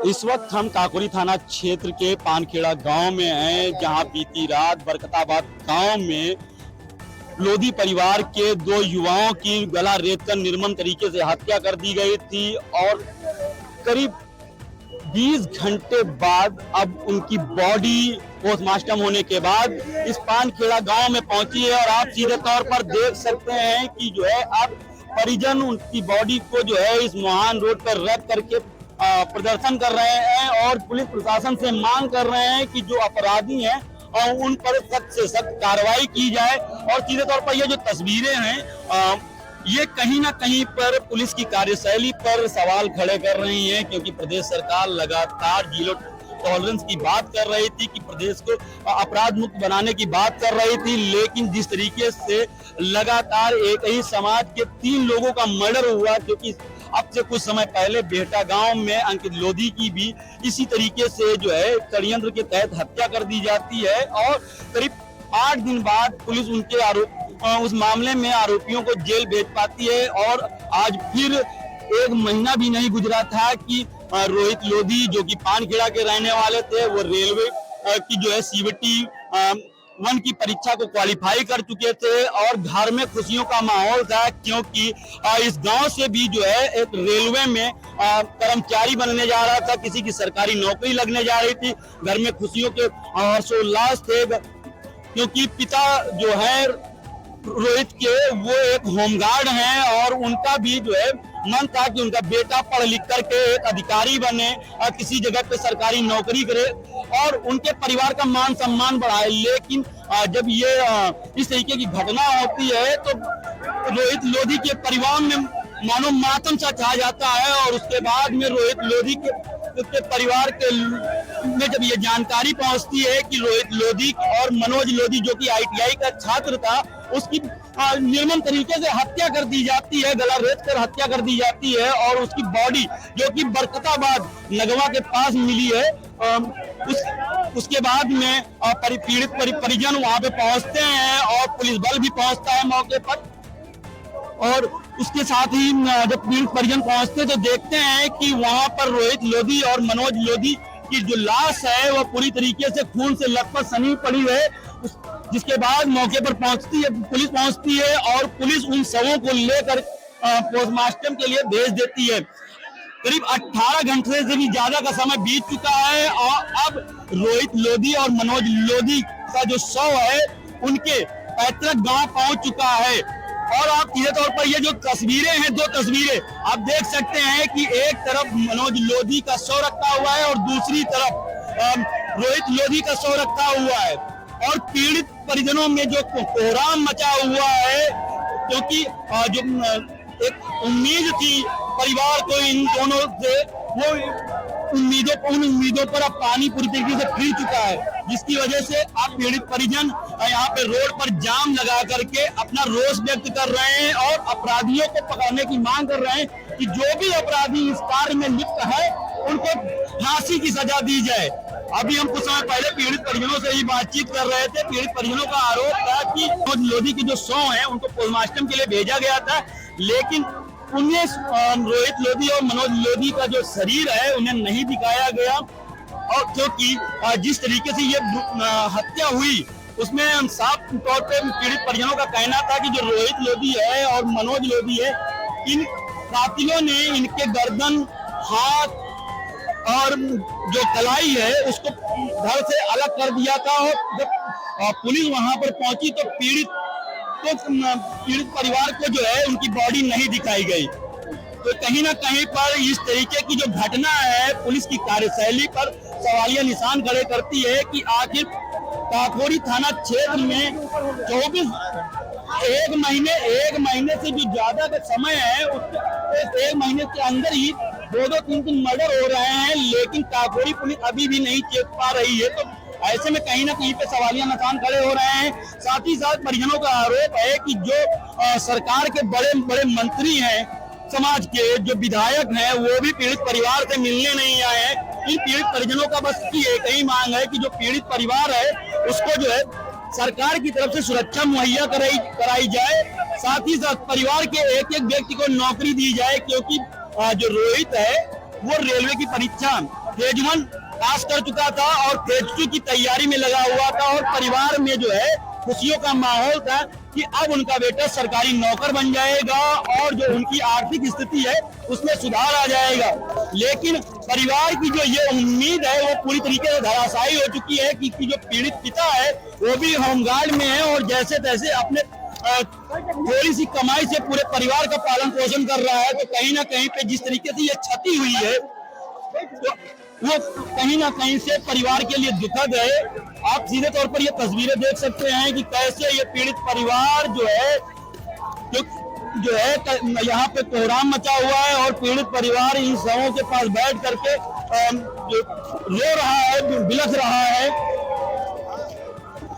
इस वक्त हम काकोरी थाना क्षेत्र के पानखेड़ा गांव में हैं, जहां बीती रात बरकताबाद गांव में लोधी परिवार के दो युवाओं की गला रेतकर निर्मम तरीके से हत्या कर दी गई थी और करीब 20 घंटे बाद अब उनकी बॉडी पोस्टमार्टम होने के बाद इस पानखेड़ा गांव में पहुंची है। और आप सीधे तौर पर देख सकते हैं कि जो है अब परिजन उनकी बॉडी को जो है इस मोहान रोड पर रख करके प्रदर्शन कर रहे हैं और पुलिस प्रशासन से मांग कर रहे हैं कि जो अपराधी हैं और उन पर सख्त से सख्त कार्रवाई की जाए। और सीधे तौर पर ये जो तस्वीरें हैं ये कहीं ना कहीं पर पुलिस की कार्यशैली पर सवाल खड़े कर रही हैं, क्योंकि प्रदेश सरकार लगातार जीरो टॉलरेंस की बात कर रही थी कि प्रदेश को अपराध मुक्त बनाने की बात कर रही थी, लेकिन जिस तरीके से लगातार एक ही समाज के 3 लोगों का मर्डर हुआ, क्योंकि अब से कुछ समय पहले बेहटा गांव में अंकित लोधी की भी इसी तरीके से जो है षड्यंत्र के तहत हत्या कर दी जाती है और करीब 8 दिन बाद पुलिस उनके उस मामले में आरोपियों को जेल भेज पाती है। और आज फिर 1 महीना भी नहीं गुजरा था कि रोहित लोधी जो कि पानखेड़ा के रहने वाले थे, वो रेलवे की जो है CVT 1 की परीक्षा को क्वालिफाई कर चुके थे और घर में खुशियों का माहौल था, क्योंकि इस गांव से भी जो है एक रेलवे में कर्मचारी बनने जा रहा था, किसी की सरकारी नौकरी लगने जा रही थी। घर में खुशियों के हर्षोल्लास थे, क्योंकि पिता जो है रोहित के वो एक होमगार्ड हैं और उनका भी जो है मन था कि उनका बेटा पढ़ लिख करके एक अधिकारी बने और किसी जगह पे सरकारी नौकरी करे और उनके परिवार का मान सम्मान बढ़ाए। लेकिन जब ये इस तरीके की घटना होती है तो रोहित लोधी के परिवार में मानो मातम सा छा जाता है। और उसके बाद में रोहित लोधी के परिवार के में जब ये जानकारी पहुंचती है कि रोहित लोधी और मनोज लोधी जो कि ITI का छात्र था, उसकी निर्मम तरीके से हत्या कर दी जाती है, गला रेत कर हत्या कर दी जाती है और उसकी बॉडी जो कि बरकताबाद नगवा के पास मिली है, उसके बाद में पीड़ित परिजन वहां पे पहुंचते हैं और पुलिस बल भी पहुंचता है मौके पर। और उसके साथ ही जब पीड़ित परिजन पहुंचते तो देखते हैं कि वहां पर रोहित लोधी और मनोज लोधी की जो लाश है वो पूरी तरीके से खून से लथपथ सनी पड़ी है। जिसके बाद मौके पर पुलिस पहुंचती है और पुलिस उन शवों को लेकर पोस्टमार्टम के लिए भेज देती है। करीब 18 घंटे से भी ज्यादा का समय बीत चुका है और अब रोहित लोधी और मनोज लोधी का जो शव है उनके पैतृक गांव पहुंच चुका है। और आप सीधे तौर पर ये जो तस्वीरें हैं, 2 तस्वीरें आप देख सकते हैं कि एक तरफ मनोज लोधी का शव रखा हुआ है और दूसरी तरफ रोहित लोधी का शव रखा हुआ है। और पीड़ित परिजनों में जो कोहराम मचा हुआ है, क्योंकि जो एक उम्मीद थी परिवार को इन दोनों से, वो उन उम्मीदों पर अब पानी पूरी तरीके से फिर चुका है, जिसकी वजह से अब पीड़ित परिजन यहाँ पे रोड पर जाम लगा करके अपना रोष व्यक्त कर रहे हैं और अपराधियों को पकड़ने की मांग कर रहे हैं कि जो भी अपराधी इस कार्य में लिप्त है उनको फांसी की सजा दी जाए। अभी हम कुछ समय पहले पीड़ित परिजनों से ही बातचीत कर रहे थे। पीड़ित परिजनों का आरोप था कि मनोज लोधी की जो शव है उनको पोस्टमार्टम के लिए भेजा गया था, लेकिन उन्हें रोहित लोधी और मनोज लोधी का जो शरीर है उन्हें नहीं दिखाया गया। और क्योंकि जिस तरीके से ये हत्या हुई उसमें साफ तौर पे पीड़ित परिजनों का कहना था कि जो रोहित लोधी है और मनोज लोधी है, इन कातिलों ने इनके गर्दन, हाथ और जो कलाई है उसको धड़ से अलग कर दिया था। और जब पुलिस वहां पर पहुंची तो पीड़ित परिवार को जो है उनकी बॉडी नहीं दिखाई गई। तो कहीं ना कहीं पर इस तरीके की जो घटना है पुलिस की कार्यशैली पर सवालिया निशान खड़े करती है कि आखिर काकोरी थाना क्षेत्र में 1 महीने से भी ज्यादा का समय है, उस 1 महीने के अंदर ही 2-2, 3-3 मर्डर हो रहे हैं, लेकिन काकोरी पुलिस अभी भी नहीं चेक पा रही है। तो ऐसे में कहीं ना कहीं पे सवालिया निशान खड़े हो रहे हैं। साथ ही साथ परिजनों का आरोप है कि जो सरकार के बड़े बड़े मंत्री हैं, समाज के जो विधायक हैं, वो भी पीड़ित परिवार से मिलने नहीं आए हैं। इन पीड़ित परिजनों का बस की एक ही मांग है कि जो पीड़ित परिवार है उसको जो है सरकार की तरफ से सुरक्षा मुहैया कराई जाए। साथ ही साथ परिवार के एक एक व्यक्ति को नौकरी दी जाए, क्योंकि जो रोहित है वो रेलवे की परीक्षा फेज 1 पास कर चुका था और फेज 2 की तैयारी में लगा हुआ था और परिवार में जो है खुशियों का माहौल था कि अब उनका बेटा सरकारी नौकर बन जाएगा और जो उनकी आर्थिक स्थिति है उसमें सुधार आ जाएगा। लेकिन परिवार की जो ये उम्मीद है वो पूरी तरीके से धराशायी हो चुकी है कि जो पीड़ित पिता है वो भी होमगार्ड में है और जैसे तैसे अपने थोड़ी सी कमाई से पूरे परिवार का पालन पोषण कर रहा है। तो कहीं ना कहीं पे जिस तरीके से ये क्षति हुई है तो वो कहीं ना कहीं से परिवार के लिए दुखद है। आप सीधे तौर पर ये तस्वीरें देख सकते हैं कि कैसे ये पीड़ित परिवार जो है यहाँ पे कोहराम मचा हुआ है और पीड़ित परिवार इन शवों के पास बैठ करके रो रहा है, बिलख रहा है।